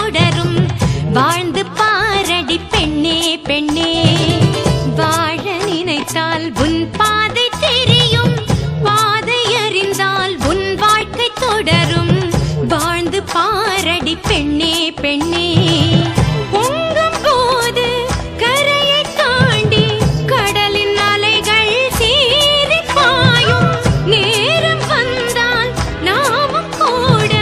தொடரும். வாழ்ந்து பாரடி பெண்ணே பெண்ணே. வாழ நினைத்தால் உன் பாதை தெரியும். பாதை அறிந்தால் உன் வாழ்க்கை தொடரும். வாழ்ந்து பாரடி பெண்ணே பெண்ணே. பொங்கும் போது கரையை தாண்டி கடலின் அலைகள் சீறி பாயும். நேரம் வந்தால் நாமும் கூட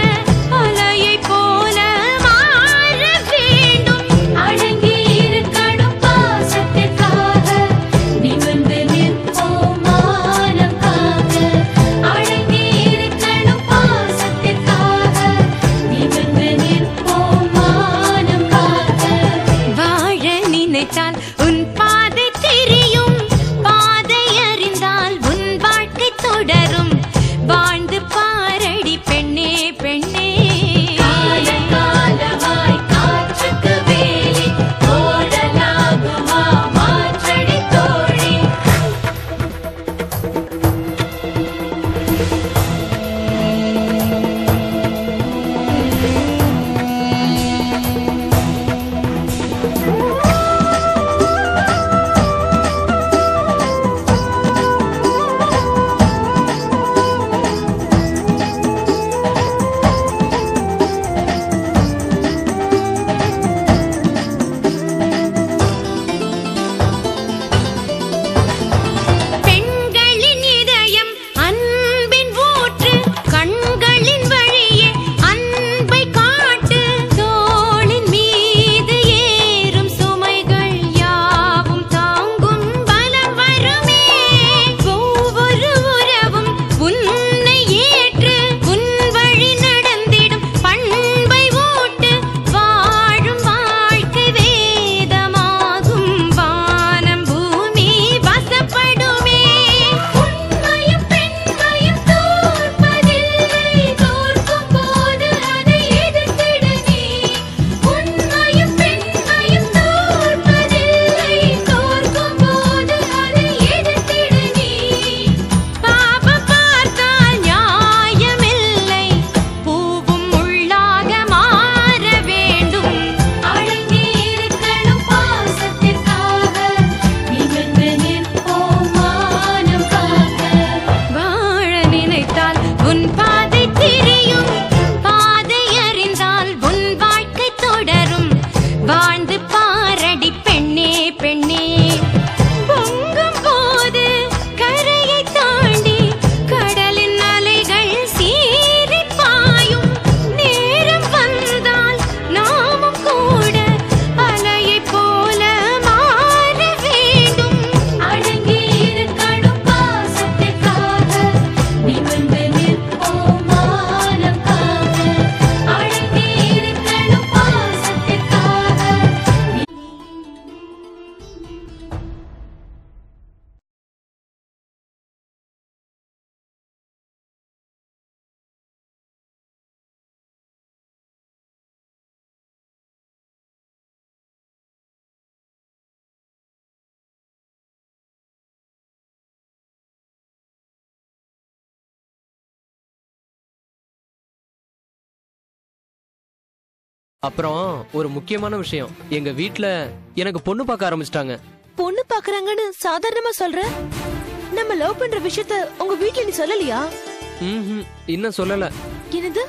அலையை போல மாற வேண்டும். அடங்கி இருக்கணும் பாசத்திற்காக நிமிர்ந்து நிற்போம் மானம் காக்க. அடங்கி இருக்கணும் பாசத்திற்காக நிமிர்ந்து நிற்போம் மானம் காக்க. வாழ நினைத்தால் உன் பாதை தெரியும். பாதை அறிந்தால் உன் வாழ்க்கை தொடரும். வாழ்ந்து பாரடி பெண்ணே பெண்ணே. காலகாலமாய் காற்றுக்கு வேலி ஓடலாகுமா மாற்றடி தோழி. பெண்களின் இதயம் அன்பின் ஊற்று. கண்களின் வழியே அன்பை காட்டு. தோளின் மீது ஏறும் சுமைகள் யாவும் தாங்கும் பலம் வருமே. ஒவ்வொரு உறவும் உன்னை ஏற்று உன் வழி நடந்திடும் பண்பை ஊட்டு. வாழும் வாழ்க்கை வேதமாகும். வானம் பூமி வசப்படுமே. உண்மையும் பெண்மையும் தோற்பதில்லை. தோற்கும் போது அதை எதிர்த்திட நீ. உண்மையும் பெண்மையும் தோற்பதில்லை. தோற்கும் போது அதை எதிர்த்திட நீ. பாவம் பார்த்தால் நியாயமில்லை. பூவும் முள்ளாக மாற வேண்டும். அடங்கி இருக்கணும் பாசத்திற்காக நிமிர்ந்து நிற்போம் மானம் காக்க. வாழ நினைத்தால் உன் பாதை தெரியும். பாதை அறிந்தால் உன் வாழ்க்கை தொடரும். வாழ்ந்து பாரடி பெண்ணே பெண்ணே. பொங்கும் போது கரையை தாண்டி கடலின் அலைகள் சீறி பாயும். நேரம் வந்தால் நாமும் கூட அலையை போல மாற வேண்டும். அடங்கி இருக்கணும் பாசத்திற்காக நிமிர்ந்து நிற்போம் மானம் காக்க. அடங்கி இருக்கணும் பாசத்திற்காக. அப்புறம் ஒரு முக்கியமான விஷயம், எங்க வீட்ல எனக்கு பொண்ணு பார்க்க ஆரம்பிச்சிட்டாங்க. பொண்ணு பாக்குறாங்கன்னு சாதாரணமா சொல்ற? நம்ம லவ் பண்ற விஷயத்த உங்க வீட்ல நீ சொல்லலையா? இன்னும் சொல்லல. என்னது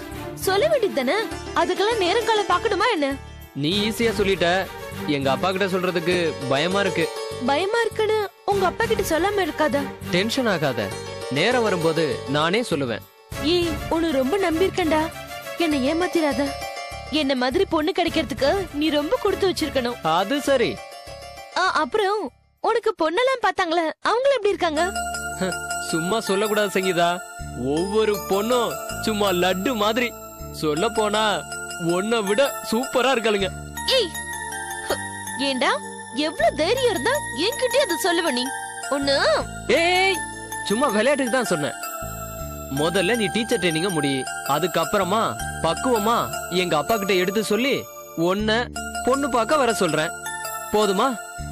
சொல்ல வேண்டியது தானே? அதுக்கெல்லாம் நேரம் காலம் பாக்கணுமா என்ன? நீ ஈஸியா சொல்லிட்ட. எங்க அப்பா கிட்ட சொல்றதுக்கு பயமா இருக்கு. பயமா இருக்குன்னு உங்க அப்பா கிட்ட சொல்லாம இருக்காத. டென்ஷன் ஆகாத, நேரம் வரும்போது நானே சொல்லுவேன். ஏய், உன்னை ரொம்ப நம்பியிருக்கேன்டா. என்னை ஏமாத்திராத. என்ன மாதிரி பொண்ணு கிடைக்கிறதுக்கு நீ ரொம்ப கொடுத்து வச்சிருக்கணும். அது சரி. அப்புறம் உனக்கு பொண்ணெல்லாம் பார்த்தாங்களே, அவங்கள எப்படி இருக்காங்க? சும்மா சொல்லக்கூடாது சங்கீதா. ஒவ்வொரு பொண்ணும் சும்மா லட்டு மாதிரி. சொல்ல போனா உன்னை விட சூப்பரா இருக்காளுங்க. ஏய், ஏண்டா எவ்வளவு தைரியம் இருந்தா என்கிட்டயே அதை சொல்லுவ நீ? ஒண்ணு. ஏய், சும்மா விளையாட்டுக்கு தான் சொன்னேன். முதல்ல நீ டீச்சர் ட்ரைனிங்க முடி. அதுக்கப்புறமா பக்குவமா எங்க அப்பா கிட்ட எடுத்து சொல்லி உன்னை பொண்ணு பார்க்க வர சொல்றேன். போதுமா?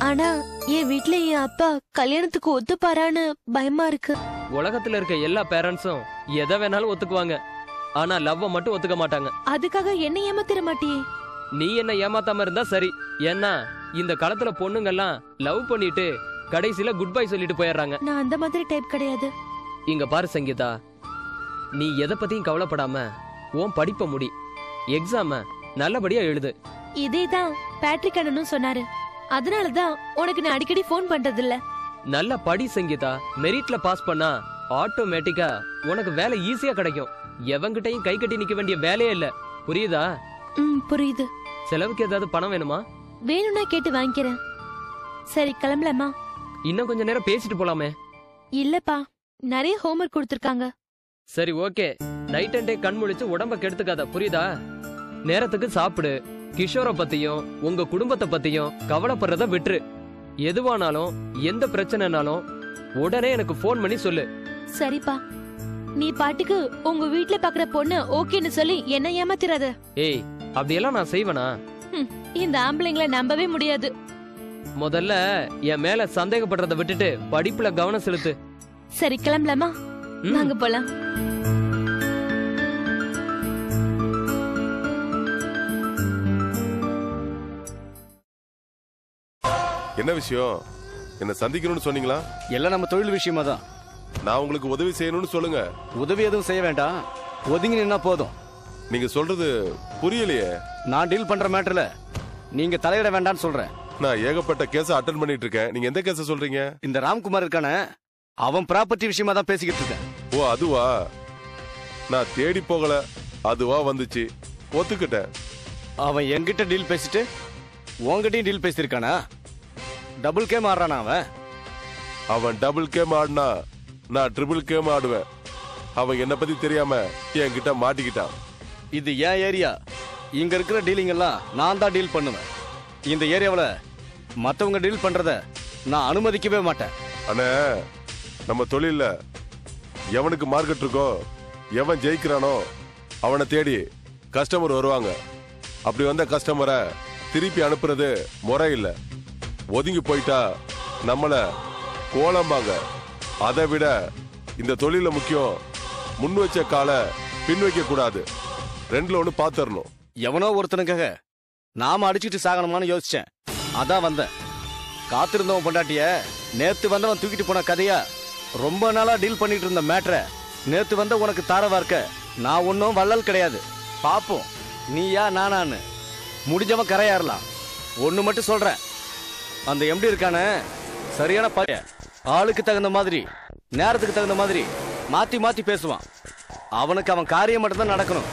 ஆனா என் வீட்ல என் அப்பா கல்யாணத்துக்கு ஒத்துப்பாரான்னு பயமா இருக்கு. உலகத்துல இருக்க எல்லா பேரண்ட்ஸும் எதை வேணாலும் ஒத்துக்குவாங்க. ஆனா லவ்வ மட்டும் ஒத்துக்க மாட்டாங்க. அதுக்காக என்ன ஏமாத்திர மாட்டியே? நீ என்ன ஏமாத்தாம இருந்தா சரி. ஏன்னா இந்த காலத்துல பொண்ணுங்கெல்லாம் லவ் பண்ணிட்டு கடைசியில குட் பை சொல்லிட்டு போயிடுறாங்க. நான் அந்த மாதிரி டைப் கிடையாது. இங்க பாரு சங்கீதா, நீ எதை பத்தியும் கவலைப்படாம உன் படிப்ப முடி, எக்ஸாம நல்லபடியா எழுது. இதேதான் பேட்ரிக் அண்ணனும் சொன்னாரு. அதனாலதான் உனக்கு நான் அடிக்கடி போன் பண்றது இல்ல. நல்ல படி சங்கீதா. மெரிட்ல பாஸ் பண்ணா ஆட்டோமேட்டிக்கா உனக்கு வேலை ஈஸியா கிடைக்கும். எவங்கிட்டையும் கை கட்டி நிக்க வேண்டிய வேலையே இல்ல. புரியுதா? புரியுது. செலவுக்கு ஏதாவது பணம் வேணுமா? வேணும்னா கேட்டு வாங்கிக்கிறேன். சரி கிளம்பலாமா? இன்னும் கொஞ்ச நேரம் பேசிட்டு போலாமே. இல்லப்பா, நிறைய ஹோம்வொர்க் கொடுத்திருக்காங்க. சரி ஓகே. நைட் அண்ட் டே கண் முழிச்சு உடம்ப கெடுத்துக்காத, புரியுதா? நேரத்துக்கு சாப்பிடு. கிஷோரை பத்தியும் உங்க குடும்பத்தை பத்தியும் கவலைப்படுறத விட்டுரு. எதுவானாலும் எந்த பிரச்சனைனாலும் உடனே எனக்கு போன் பண்ணி சொல்லு. சரிப்பா. நீ பாட்டுக்கு உங்க வீட்ல பாக்குற பொண்ணு ஓகேன்னு சொல்லி என்ன ஏமாத்திராத. ஏய், அப்படியெல்லாம் நான் செய்வேனா? இந்த ஆம்பளைங்களை நம்பவே முடியாது. முதல்ல என் மேல சந்தேகப்படுறத விட்டுட்டு படிப்புல கவனம் செலுத்து. சரி கிளம்பலாமா? வாங்க போலாம். என்ன விஷயம்? என்ன சந்திக்கணும்னு சொன்னீங்களா? எல்லாம் நம்ம தொழில் விஷயமா தான். நான் உங்களுக்கு உதவி செய்யணும்னு சொல்லுங்க. உதவி எதுவும் செய்ய வேண்டாம், ஒதுங்கி நின்னா போதும். நீங்க சொல்றது புரியலையே. நான் டீல் பண்ற மேட்டர்ல நீங்க தலையிட வேண்டாம்னு சொல்றேன். நான் ஏகப்பட்ட கேஸ அட்டெண்ட் பண்ணிட்டு இருக்கேன். நீங்க எந்த கேஸ சொல்றீங்க? இந்த ராம்குமார் இருக்கானே, அவன் ப்ராப்பர்ட்டி விஷயமா தான் பேசிக்கிட்டு இருக்கேன். ஓ அதுவா? நான் தேடி போகல, அதுவா வந்துச்சு. ஒத்துக்கிட்டேன். அவன் என்கிட்ட டீல் பேசிட்டு உன்கிட்டயும் டீல் பேசியிருக்கானா? டபுள் கேம் ஆடுறானா அவன்? அவன் டபுள் கேம் ஆடினா நான் ட்ரிபிள் கேம் ஆடுவேன். அவன் என்ன பத்தி தெரியாம என்கிட்ட மாட்டிக்கிட்டான். இது ஏன் ஏரியா. இங்க இருக்கிற டீலிங் எல்லாம் நான் தான் டீல் பண்ணுவேன். இந்த ஏரியாவில் மற்றவங்க டீல் பண்றத நான் அனுமதிக்கவே மாட்டேன். அண்ணே, நம்ம தொழில எவனுக்கு மார்க்கெட் இருக்கோ, எவன் ஜெயிக்கிறானோ அவனை தேடி கஸ்டமர் வருவாங்க. அப்படி வந்த கஸ்டமரை திருப்பி அனுப்புறது முறை இல்லை. ஒதுங்கி போயிட்டா நம்மள கோலம்பாங்க. அதை விட இந்த தொழில முக்கியம், முன் வச்ச காலை பின் வைக்க கூடாது. ரெண்டுல ஒண்ணு பாத்துறணும். எவனோ ஒருத்தனுக்காக நாம அடிச்சுட்டு சாகணுமான்னு யோசிச்சேன். அதான் வந்தேன். காத்திருந்தவன் பொண்டாட்டிய நேத்து வந்தவன் தூக்கிட்டு போன கதையா ரொம்ப நாளா டீல் பண்ணிட்டு இருந்த மேட்டரை நேத்து வந்த உனக்கு தாரவா இருக்க. நான் ஒன்னும் வள்ளல் கிடையாது. பாப்போம் நீயா நானான்னு. முடிஞ்சவன் கரையாறலாம். ஒண்ணு மட்டும் சொல்றேன், அந்த எம்டி இருக்கான சரியான பையன். ஆளுக்கு தகுந்த மாதிரி நேரத்துக்கு தகுந்த மாதிரி மாத்தி மாத்தி பேசுவான். அவனுக்கு அவன் காரியம் மட்டும்தான் நடக்கணும்.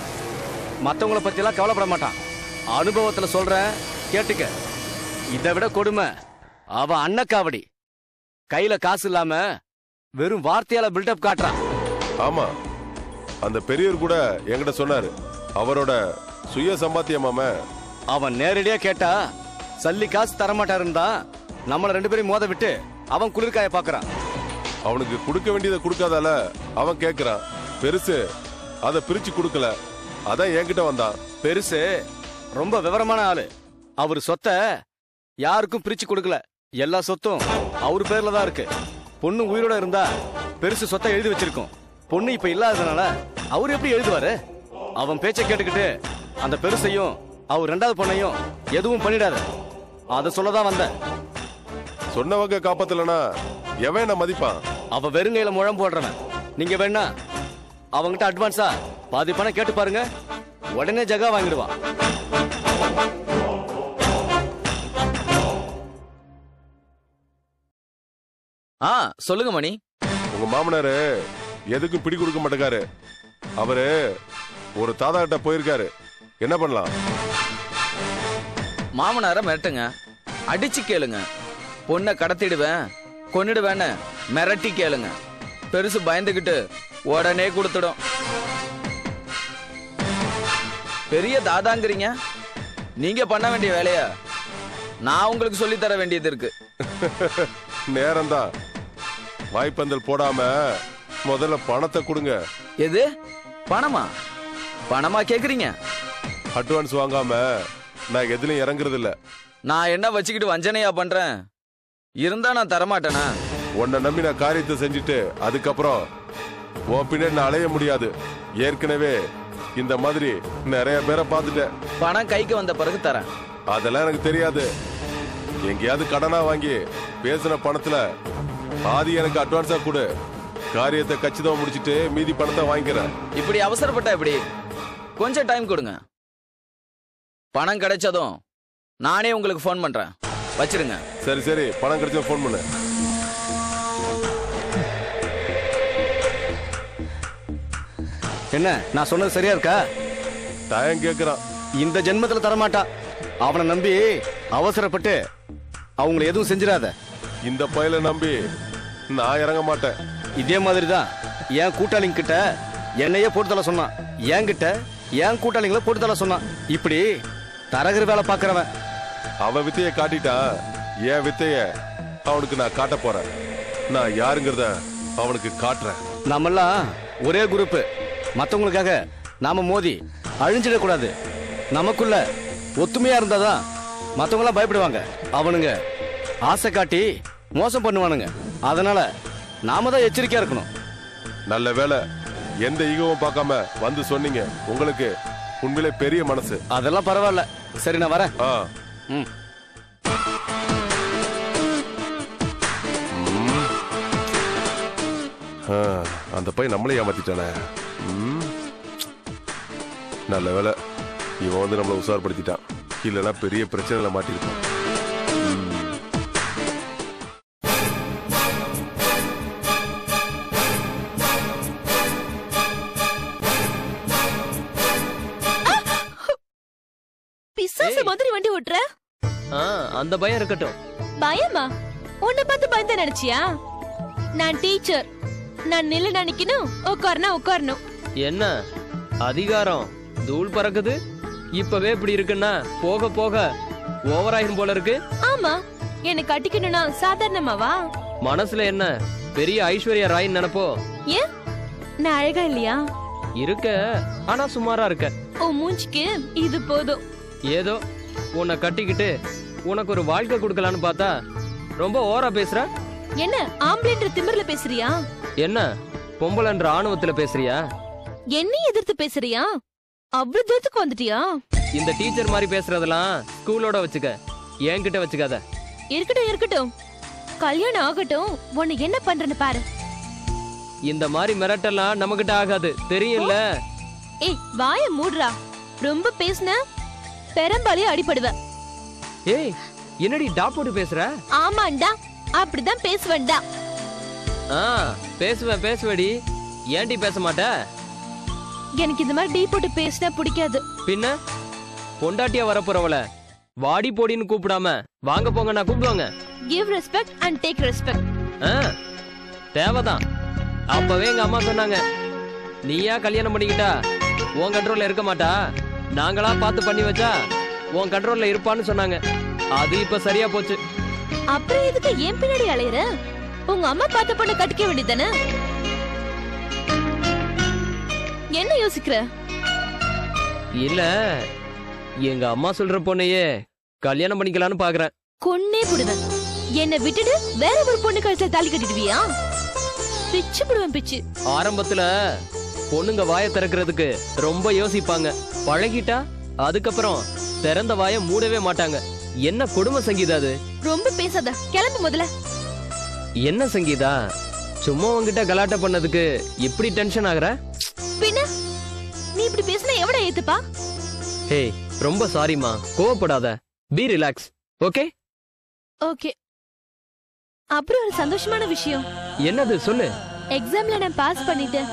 மற்றவங்கள பத்தி எல்லாம் கவலைப்பட மாட்டான். அனுபவத்துல சொல்றேன், கேட்டுக்க. இதை விட கொடுமை அவன் அன்னக்காவடி. கையில காசு இல்லாம வெறும் வார்த்தையால பில்டப் காட்டுறான். ஆமா, அந்த பெரியவர் கூட என்கிட்ட சொன்னாரு. அவரோட சுய சம்பாத்தியமாம. அவன் நேரடியா கேட்டா சல்லி காசு தரமாட்டாருந்தா நம்மள ரெண்டு பேரும் மோத விட்டு அவன் குளிர்காய பாக்குறான். அவனுக்கு கொடுக்க வேண்டியதை கொடுக்காதால அவன் கேக்குறான். பெருசு அதை பிரிச்சு கொடுக்கல, அதான் என்கிட்ட வந்தான். பெருசு ரொம்ப விவரமான ஆளு. அவரு சொத்தை யாருக்கும் பிரிச்சு கொடுக்கல. எல்லா சொத்தும் அவரு பேர்ல தான் இருக்கு. பொண்ணு உயிரோட இருந்தா பெருசு சொத்தை எழுதி வச்சிருக்கோம். பொண்ணு இப்ப இல்லாததுனால அவரு எப்படி எழுதுவாரு? அவன் பேச்சை கேட்டுக்கிட்டு அந்த பெருசையும் அவர் ரெண்டாவது பொண்ணையும் எதுவும் பண்ணிடாத, அத சொல்லதான் வந்த. சொன்னவங்க காப்பாத்தலனா எவன் என்ன மதிப்பான்? அவ வெறுங்கையில முழம் போடுறவன். நீங்க வேணா அவங்கிட்ட அட்வான்ஸா பாதி பணம் கேட்டு பாருங்க, உடனே ஜகா வாங்கிடுவான். சொல்லுங்க மணி. உங்க மாமனாரு எதுக்கும் பிடி கொடுக்க மாட்டேங்காரு. அவரு ஒரு தாத்தா கிட்ட போயிருக்காரு. என்ன பண்ணலாம்? மாமனார மிரட்டுங்க, அடிச்சு கேளுங்க. பொண்ணை கடத்திடுவேன் கொன்னிடுவேன்னு மிரட்டி கேளுங்க. பெருசு பயந்துகிட்டு உடனே கொடுத்துடும். பெரிய தாதாங்கிறீங்க, நீங்க பண்ண வேண்டிய வேலைய நான் உங்களுக்கு சொல்லி தர வேண்டியது இருக்கு. நேரம்தான். வாய்ப்பந்தல் போடாம முதல்ல பணத்தை கொடுங்க. எது பணமா? பணமா கேக்குறீங்க? அட்வான்ஸ் வாங்காம நான் எதுலயும் இறங்குறது இல்ல. நான் என்ன வச்சுக்கிட்டு வஞ்சனையா பண்றேன்? இருந்தா நான் தரமாட்டேனா? உன்னை நம்பி நான் காரியத்தை செஞ்சுட்டு அதுக்கப்புறம் உன் பின்னாடி நான் அலைய முடியாது. ஏற்கனவே இந்த மாதிரி நிறைய பேரை பார்த்துட்டேன். பணம் கைக்கு வந்த பிறகு தரேன். அதெல்லாம் எனக்கு தெரியாது. எங்கேயாவது கடனா வாங்கி பேசின பணத்துல பாதி எனக்கு அட்வான்ஸா கொடு. காரியத்தை கச்சிதமா முடிச்சிட்டு மீதி பணத்தை வாங்கிக்கிறேன். இப்படி அவசரப்பட்ட எப்படி? கொஞ்சம் டைம் கொடுங்க. பணம் கிடைச்சதும் நானே உங்களுக்கு ஃபோன் பண்றேன். வச்சிருங்க. சரி சரி, பணம் கிடைச்சா ஃபோன் பண்ணு. என்ன நான் சொன்னது சரியா இருக்கா? டைம் கேட்கிறான். இந்த ஜென்மத்துல தரமாட்டான். அவனை நம்பி அவசரப்பட்டு அவங்களை எதுவும் செஞ்சிடாத. இந்த பையலை நம்பி நான் இறங்க மாட்டேன். இதே மாதிரி தான் என் கூட்டாளிங்க கிட்ட என்னையே போட்டு தள்ள சொன்னான். என்கிட்ட என் கூட்டாளிங்களை போட்டு தள்ள சொன்னான். இப்படி தரகர் வேலை பார்க்கறவன். அவன் வித்தைய காட்டிட்டான். என் வித்தைய அவனுக்கு நான் காட்ட போறேன். நான் யாருங்கிறத அவனுக்கு காட்டுறேன். நம்மெல்லாம் ஒரே குரூப். மற்றவங்களுக்காக நாம மோதி அழிஞ்சிடக்கூடாது. நமக்குள்ள ஒத்துமையா இருந்தாதான் மற்றவங்களாம் பயப்படுவாங்க. அவனுங்க ஆசை காட்டி மோசம் பண்ணுவானுங்க. அதனால நாம தான் எச்சரிக்கையா இருக்கணும். நல்ல வேலை, எந்த ஈகோவும் பார்க்காம வந்து சொன்னீங்க. உங்களுக்கு உண்மையிலே பெரிய மனசு. அதெல்லாம் பரவாயில்ல. சரி நான் வரேன். ம். அந்த பையன் நம்மளே ஏமாத்திட்டானே. நல்ல வேலை, இவன் வந்து நம்மளை உசார்படுத்திட்டான். இல்லைன்னா பெரிய பிரச்சனைல மாட்டிருப்பான். பிசாசு மாதிரி வண்டி ஓட்டுற. அந்த பயம் இருக்கட்டும். பயமா? உன்னை பார்த்து பயந்த நினைச்சியா? நான் டீச்சர். நான் நில்லுனா நிக்கணும், உட்கார்னா உட்காரணும். என்ன அதிகாரம் தூள் பறக்குது. இப்பவே இப்படி இருக்குன்னா போக போக ஓவராயிரும் போல இருக்கு. ஆமா, என்ன கட்டிக்கணும்னா சாதாரணமாவா? மனசுல என்ன பெரிய ஐஸ்வர்யா ராய் நினைப்போ? ஏன் நான் அழகா இல்லையா? இருக்க, ஆனா சுமாரா இருக்க. உன் மூஞ்சிக்கு இது போதும். ஏதோ உன்னை கட்டிக்கிட்டு உனக்கு ஒரு வாழ்க்கை கொடுக்கலான்னு பார்த்தா ரொம்ப ஓவரா பேசுற. என்ன ஆம்பளைன்ற திமிர்ல பேசுறியா? என்ன பொம்பளைன்ற ஆணவத்துல பேசுறியா? என்னை எதிர்த்து பேசுறியா? அவ்வளவு தூரத்துக்கு வந்துட்டியா? இந்த டீச்சர் மாதிரி பேசுறதெல்லாம் ஸ்கூலோட வச்சுக்க, என்கிட்ட வச்சுக்காத. இருக்கட்டும் இருக்கட்டும், கல்யாணம் ஆகட்டும், உன்னை என்ன பண்றேன்னு பாரு. இந்த மாதிரி மிரட்டெல்லாம் நம்மகிட்ட ஆகாது, தெரியும்ல? ஏய் வாய மூடுறா. ரொம்ப பேசுன பெரம்பாலே அடிபடுவ. ஏய் என்னடி டாப் போட்டு பேசுற? ஆமாண்டா, அப்படிதான் பேசுவேன்டா. பேசுவேடி. ஏன்டி பேச மாட்ட? எனக்கு இந்த மாதிரி டீ போட்டு பேசினா பிடிக்காது. பின்ன பொண்டாட்டியா வரப்போறவள வாடி போடின்னு கூப்பிடாம வாங்க போங்க நான் கூப்பிடுவாங்க. Give respect and take respect. தேவைதான். அப்பவே எங்க அம்மா சொன்னாங்க, நீயா கல்யாணம் பண்ணிக்கிட்டா உன் கண்ட்ரோல்ல இருக்க மாட்டா, நாங்களா பார்த்து பண்ணி வச்சா உன் கண்ட்ரோல்ல இருப்பான்னு சொன்னாங்க. அது இப்ப சரியா போச்சு. அப்புறம் எதுக்கு ஏன் பின்னாடி அலையற? உங்க அம்மா பார்த்த பொண்ணு கட்டிக்க வேண்டியதானே? என்ன யோசிக்கிற? இல்ல, எங்க அம்மா சொல்ற பொண்ணையே கல்யாணம் பண்ணிக்கலான்னு பாக்குறேன். கொன்னே புடுவேன். என்ன விட்டுட்டு வேற ஒரு பொண்ணு கழுத்துல தாலி கட்டிடுவியா? பிச்சு புடுவேன் பிச்சு. ஆரம்பத்துல பொண்ணுங்க வாயை திறக்கிறதுக்கு ரொம்ப யோசிப்பாங்க. பழகிட்டா அதுக்கப்புறம் திறந்த வாயை மூடவே மாட்டாங்க. என்ன கொடுமை சங்கீதா அது? ரொம்ப பேசாத, கிளம்பு முதல்ல. என்ன சங்கீதா, சும்மா உன்கிட்ட கலாட்டா பண்ணதுக்கு இப்படி டென்ஷன் ஆகுற? பின்ன நீ இப்படி பேசினா எவட ஏத்துப்பா? ஹே, ரொம்ப சாரிமா, கோவப்படாத. Be relax. Okay okay. அப்புறம் ஒரு சந்தோஷமான விஷயம். என்னது சொல்லு. எக்ஸாம்ல நான் பாஸ் பண்ணிட்டேன்.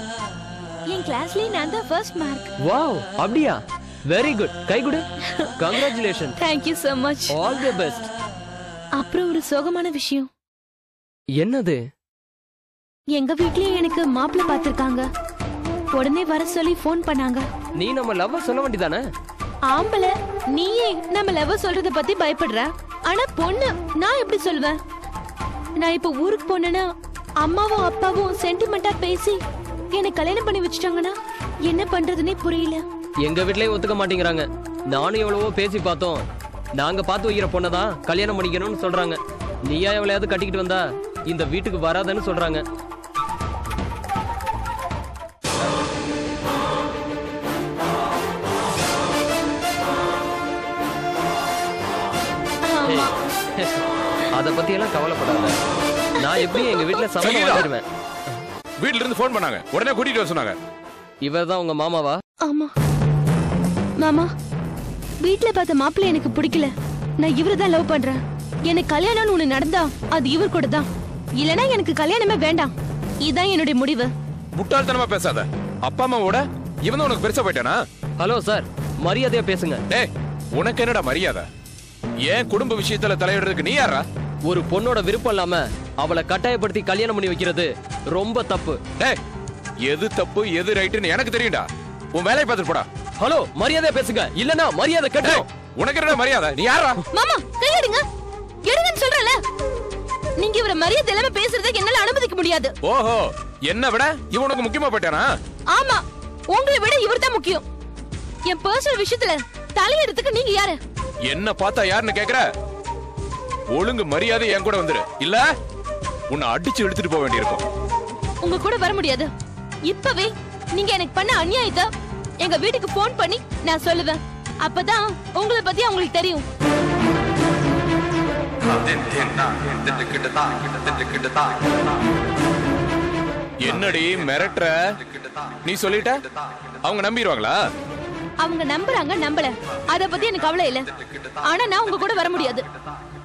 என் கிளாஸ்லயே நான் தான் ஃபர்ஸ்ட் மார்க். வாவ், அப்படியா? Very good. கை கொடு. Congratulation. Thank you so much. All the best. அப்புறம் ஒரு சோகமான விஷயம். என்னது? எங்க வீட்லயே எனக்கு மாப்பிள்ளை பார்த்திருக்காங்க. உடனே வர சொல்லி ஃபோன் பண்ணாங்க. நீ நம்ம லவ் சொல்ல வேண்டியதானே? ஆம்பளை நீயே நம்ம லவ் சொல்றத பத்தி பயப்படுற. ஆனா பொண்ணு நான் எப்படி சொல்வேன்? நான் இப்ப ஊருக்கு போனேன்னா அம்மாவும் அப்பாவும் சென்டிமெண்டா பேசி என்ன கல்யாணம் பண்ணி வச்சுட்டாங்கன்னா என்ன பண்றதுன்னே புரியல. எங்க வீட்லயே ஒத்துக்க மாட்டேங்கிறாங்க. நானும் எவ்வளவோ பேசி பார்த்தோம். நாங்க பார்த்து வைக்கிற பொண்ணதான் கல்யாணம் பண்ணிக்கணும்னு சொல்றாங்க. நீயா எவ்வளையாவது கட்டிக்கிட்டு வந்தா இந்த வீட்டுக்கு வராதன்னு சொல்றாங்க. அத பத்தி எல்லாம் கவலைப்படாத. நான் எப்படியும் எங்க வீட்டுல சமையல் சங்கீதா. வாங்கிடுவேன். வீட்ல இருந்து ஃபோன் பண்ணாங்க, உடனே கூட்டிட்டு வர சொன்னாங்க. இவர்தான் உங்க மாமாவா? ஆமா மாமா, வீட்ல பார்த்த மாப்பிள்ளை எனக்கு பிடிக்கல. நான் இவரை தான் லவ் பண்றேன். எனக்கு கல்யாணம்னு ஒண்ணு நடந்தா அது இவர் கூட தான். இல்லனா எனக்கு கல்யாணமே வேண்டாம். இதான் என்னுடைய முடிவு. முட்டாள்தனமா பேசாத. அப்பா அம்மாவோட இவன் உனக்கு பெருசா போயிட்டானா? ஹலோ சார், மரியாதையா பேசுங்க. டேய், உனக்கு என்னடா மரியாதை? ஏன் குடும்ப விஷயத்துல தலையிடுறதுக்கு நீ யாரா? ஒரு பொண்ணோட விருப்பம் இல்லாம அவளை கட்டாயப்படுத்தி கல்யாணம் பண்ணி வைக்கிறது ரொம்ப தப்பு. டேய், எது தப்பு எது ரைட்டுன்னு எனக்கு தெரியும்டா. உன் வேலையை பார்த்துட்டு போடா. ஹலோ, மரியாதையா பேசுங்க. இல்லனா மரியாதை டேய், கட்டும். உனக்கு என்னடா மரியாதை? நீ யாரா? மாமா கையெடுங்க. எடுங்கன்னு சொல்றல. நீங்க இவரை மரியாதை இல்லாம பேசுறதை என்னால அனுமதிக்க முடியாது. ஓஹோ, என்ன விட இவன் உனக்கு முக்கியமா போயிட்டானா? ஆமா, உங்களை விட இவர் தான் முக்கியம். என் பர்சனல் விஷயத்துல தலையெடுத்துக்க நீங்க யாரு? என்ன பார்த்தா யாருன்னு கேக்குற? ஒழுங்கு மரியாதை என் கூட வந்துரு, இல்ல உன்னை அடிச்சு இழுத்துட்டு போக வேண்டியிருக்கும். உங்க கூட வர முடியாது. இப்பவே நீங்க எனக்கு பண்ண அநியாயத்தை எங்க வீட்டுக்கு போன் பண்ணி நான் சொல்லுவேன். அப்பதான் உங்களை பத்தி அவங்களுக்கு தெரியும். என்னடி மிரட்டுற? நீ சொல்லிட்ட அவங்க நம்பிடுவாங்களா? அவங்க நம்புறாங்க நம்பல, அத பத்தி எனக்கு கவலை இல்ல. ஆனா நான் உங்க கூட வர முடியாது.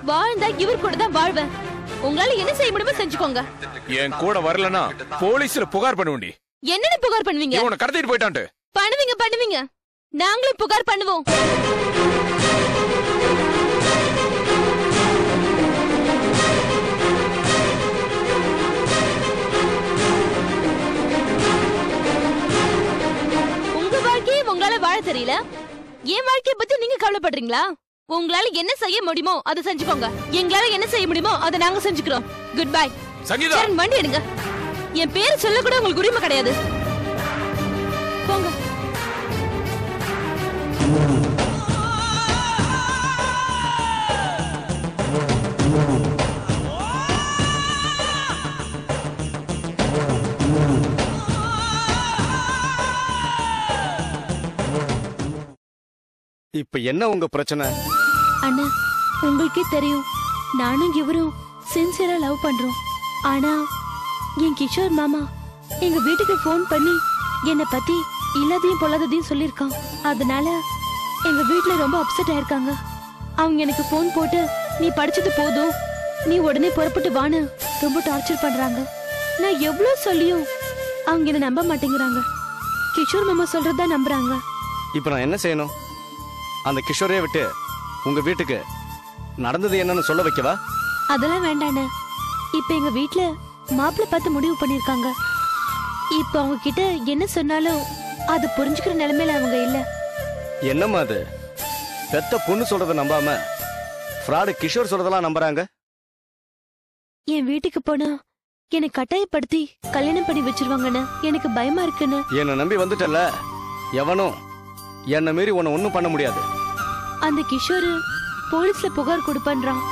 வாழ்ந்தா இவர் கூட தான் வாழ்வேன். உங்களால என்ன செய்ய முடியுமோ செஞ்சுக்கோங்க. என் கூட வரலனா போலீஸ்ல புகார் பண்ணுவேண்டி. என்னன்னு புகார் பண்ணுவீங்க? உன்னை கடத்திட்டு போயிட்டான்ட்டு. பண்ணுவீங்க. நாங்களும் புகார் பண்ணுவோம். உங்க வாழ்க்கையை உங்களால வாழ தெரியல, என் வாழ்க்கையை பத்தி நீங்க கவலைப்படுறீங்களா? உங்களால என்ன செய்ய முடியுமோ அதை செஞ்சுக்கோங்க. எங்களால என்ன செய்ய முடியுமோ அதை நாங்க செஞ்சுக்கிறோம். Good bye. சங்கீதா, சரண், வண்டி எடுங்க. என் பேர் சொல்ல கூட உங்களுக்கு உரிமை கிடையாது. போங்க. இப்ப என்ன உங்க பிரச்சனை? அண்ணா, உங்களுக்கே தெரியும் நானும் இவரும் சின்சியரா லவ் பண்றோம். ஆனா என் கிஷோர் மாமா எங்க வீட்டுக்கு போன் பண்ணி என்ன பத்தி இல்லாதையும் பொல்லாததையும் சொல்லிருக்கான். அதனால எங்க வீட்டுல ரொம்ப அப்செட் ஆயிருக்காங்க. அவங்க எனக்கு போன் போட்டு நீ படிச்சது போதும், நீ உடனே புறப்பட்டு வான்னு ரொம்ப டார்ச்சர் பண்றாங்க. நான் எவ்வளவு சொல்லியும் அவங்க என்ன நம்ப மாட்டேங்கிறாங்க. கிஷோர் மாமா சொல்றதா நம்புறாங்க. இப்ப நான் என்ன செய்யணும்? அந்த கிஷோரையே விட்டு உங்க வீட்டுக்கு நடந்தது என்னன்னு சொல்ல வைக்கவா? அதெல்லாம் வேண்டாண்ணே. இப்ப எங்க வீட்ல மாப்பிள்ளை பார்த்து முடிவு பண்ணிருக்காங்க. இப்ப அவங்க கிட்ட என்ன சொன்னாலும் அது புரிஞ்சுக்கிற நிலைமையில அவங்க இல்ல. என்னம்மா அது? பெத்த பொண்ணு சொல்றத நம்பாம ஃப்ராடு கிஷோர் சொல்றதெல்லாம் நம்புறாங்க. என் வீட்டுக்கு போனா என்னை கட்டாயப்படுத்தி கல்யாணம் பண்ணி வச்சிருவாங்கன்னு எனக்கு பயமா இருக்குன்னு. என்னை நம்பி வந்துட்டல, எவனும் என்ன மீறி உன்னை ஒண்ணும் பண்ண முடியாது. அந்த கிஷோர் போலீஸ்ல புகார் கொடுப்பன்றான்.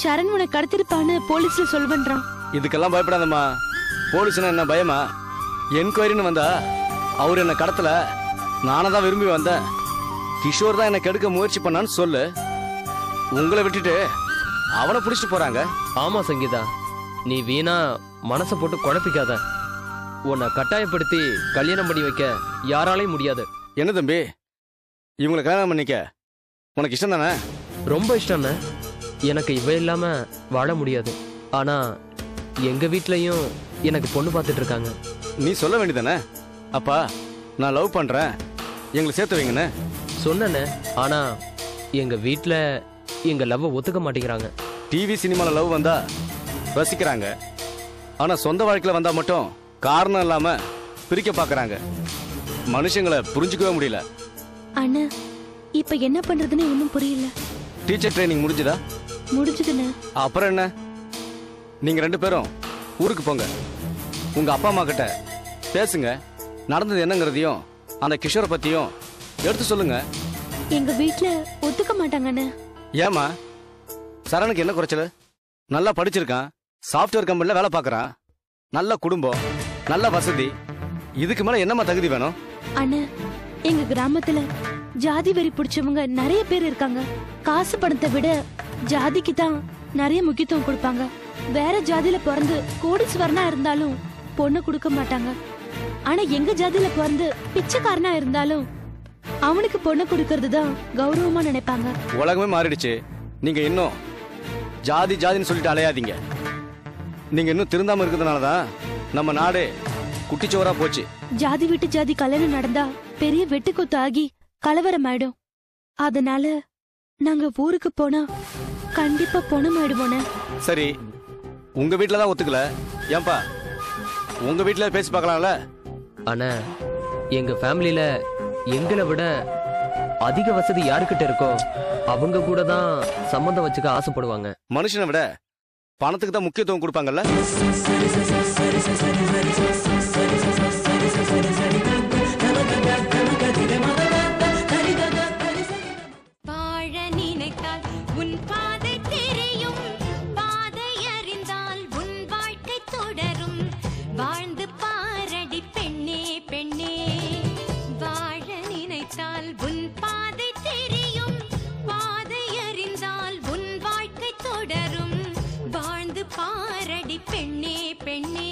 சரண் உன்னை கடத்திருப்பான்னு போலீஸ்ல சொல்வன்றான். இதுக்கெல்லாம் பயப்படாதம்மா. போலீஸ்னா என்ன பயமா? என்கொயரின்னு வந்தா அவர் என்ன கடத்தல, நானே தான் விரும்பி வந்தேன். கிஷோர் தான் என்ன கெடுக்க முயற்சி பண்ணான்னு சொல்லு. உங்களை விட்டுட்டு அவனை பிடிச்சிட்டு போறாங்க. ஆமா சங்கீதா, நீ வீணா மனசை போட்டு குழப்பிக்காத. உன்னை கட்டாயப்படுத்தி கல்யாணம் பண்ணி வைக்க யாராலையும் முடியாது. என்ன தம்பி, இவங்களை கல்யாணம் பண்ணிக்க உனக்கு இஷ்டம் தானே? ரொம்ப இஷ்டம்ண்ணே. எனக்கு இவ இல்லாம வாழ முடியாது. ஆனா எங்க வீட்லயும் எனக்கு பொண்ணு பார்த்துட்டு இருக்காங்க. நீ சொல்ல வேண்டியதானே, அப்பா நான் லவ் பண்றேன், எங்களை சேர்த்து வைங்கன்னு சொன்னேண்ணே. ஆனா எங்க வீட்ல எங்க லவ் ஒத்துக்க மாட்டேங்கிறாங்க. டிவி சினிமால லவ் வந்தா ரசிக்கிறாங்க, ஆனா சொந்த வாழ்க்கையில வந்தா மட்டும் காரணம் இல்லாம பிரிக்க பாக்குறாங்க. மனுஷங்களை புரிஞ்சுக்கவே முடியல. அண்ணா, இப்ப என்ன பண்றதுன்னு ஒன்னும் புரியல. டீச்சர் ட்ரைனிங் முடிஞ்சுதா? முடிஞ்சதுண்ணே. அப்புறம் என்ன, நீங்க 2 பேரும் ஊருக்கு போங்க. உங்க அப்பா அம்மா கிட்ட பேசுங்க. நடந்தது என்னங்கிறதையும் அந்த கிஷோரை பத்தியும் எடுத்து சொல்லுங்க. எங்க வீட்ல ஒத்துக்க மாட்டாங்கண்ணே. ஏமா, சரணுக்கு என்ன குறைச்சல? நல்லா படிச்சிருக்கான், சாஃப்ட்வேர் கம்பெனில வேலை பார்க்கறான், நல்ல குடும்பம், நல்ல வசதி. இதுக்கு மேல என்னமா தகுதி வேணும்? அண்ணா, எங்க கிராமத்துல ஜாதி வெறி பிடிச்சவங்க நிறைய பேர் இருக்காங்க. காசு பணத்தை விட ஜாதிக்கு தான் நிறைய முக்கியத்துவம் கொடுப்பாங்க. வேற ஜாதியில பிறந்து கோடீஸ்வரனா இருந்தாலும் பொண்ணு கொடுக்க மாட்டாங்க. ஆனா எங்க ஜாதியில பிறந்து பிச்சைக்காரனா இருந்தாலும் அவனுக்கு பொண்ணு கொடுக்கறது தான் கௌரவமா நினைப்பாங்க. உலகமே மாறிடுச்சு. நீங்க இன்னும் ஜாதி ஜாதின்னு சொல்லிட்டு அலையாதீங்க. நீங்க இன்னும் திருந்தாம இருக்கிறதுனாலதான் நம்ம நாடு குட்டிச்சோரா போச்சு. ஜாதி விட்டு ஜாதி கல்யாணம் நடந்தா பெரிய வெட்டுக்குத்து ஆகி கலவரம் ஆயிடும். அதனால நாங்க ஊருக்கு போனா கண்டிப்பா பொண்ணு ஆயிடுவோனே. சரி, உங்க வீட்டுல தான் ஒத்துக்கல, ஏன்பா உங்க வீட்டுல பேசி பார்க்கலாம்ல? அண்ணா, எங்க ஃபேமிலியில எங்களை விட அதிக வசதி யாருக்கிட்ட இருக்கோ அவங்க கூட தான் சம்பந்தம் வச்சுக்க ஆசைப்படுவாங்க. மனுஷனை விட பணத்துக்கு தான் முக்கியத்துவம் கொடுப்பாங்கல்ல. வாழ நினைத்தால் உன் பாதை தெரியும், பாதை அறிந்தால் உன் வாழ்க்கை தொடரும். வாழ்ந்து பாரடி பெண்ணே பெண்ணே, வாழ நினைத்தால் உன் பாதை தெரியும், பாதை அறிந்தால் உன் வாழ்க்கை தொடரும். வாழ்ந்து பாரடி பெண்ணே பெண்ணே.